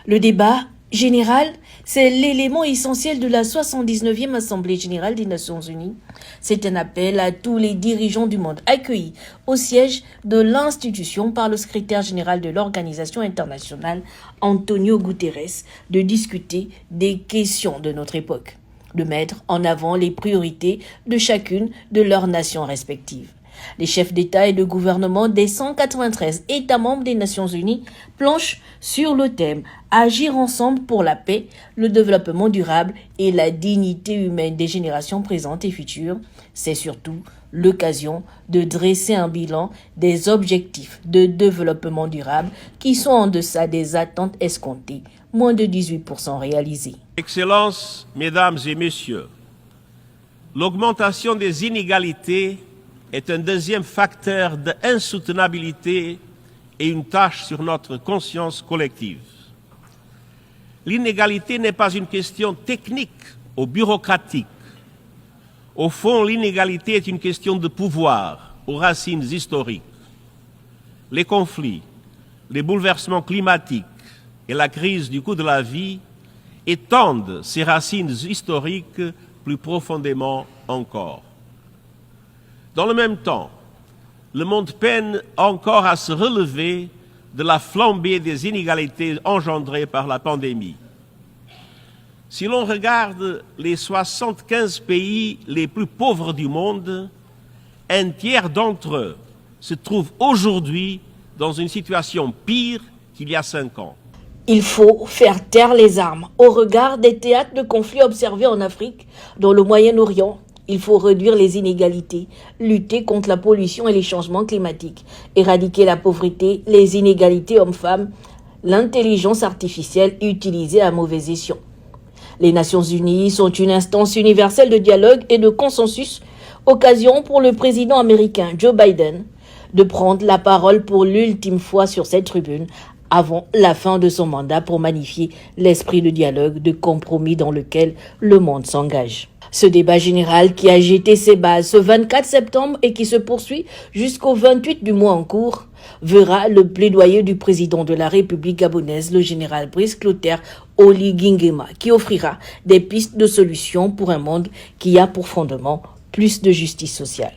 Le débat général, c'est l'élément essentiel de la 79e Assemblée générale des Nations unies. C'est un appel à tous les dirigeants du monde accueillis au siège de l'institution par le secrétaire général de l'Organisation internationale, Antonio Guterres, de discuter des questions de notre époque, de mettre en avant les priorités de chacune de leurs nations respectives. Les chefs d'État et de gouvernement des 193 États membres des Nations Unies planchent sur le thème « Agir ensemble pour la paix, le développement durable et la dignité humaine des générations présentes et futures ». C'est surtout l'occasion de dresser un bilan des objectifs de développement durable qui sont en deçà des attentes escomptées, moins de 18% réalisés. Excellences, Mesdames et Messieurs, l'augmentation des inégalités est un deuxième facteur d'insoutenabilité et une tâche sur notre conscience collective. L'inégalité n'est pas une question technique ou bureaucratique. Au fond, l'inégalité est une question de pouvoir aux racines historiques. Les conflits, les bouleversements climatiques et la crise du coût de la vie étendent ces racines historiques plus profondément encore. Dans le même temps, le monde peine encore à se relever de la flambée des inégalités engendrées par la pandémie. Si l'on regarde les 75 pays les plus pauvres du monde, un tiers d'entre eux se trouvent aujourd'hui dans une situation pire qu'il y a 5 ans. Il faut faire taire les armes. Au regard des théâtres de conflits observés en Afrique, dans le Moyen-Orient, il faut réduire les inégalités, lutter contre la pollution et les changements climatiques, éradiquer la pauvreté, les inégalités hommes-femmes, l'intelligence artificielle utilisée à mauvais escient. Les Nations Unies sont une instance universelle de dialogue et de consensus, occasion pour le président américain Joe Biden de prendre la parole pour l'ultime fois sur cette tribune avant la fin de son mandat pour magnifier l'esprit de dialogue, de compromis dans lequel le monde s'engage. Ce débat général qui a jeté ses bases ce 24 septembre et qui se poursuit jusqu'au 28 du mois en cours verra le plaidoyer du président de la République gabonaise, le général Brice Clotaire Oligui Nguema, qui offrira des pistes de solutions pour un monde qui a pour fondement plus de justice sociale.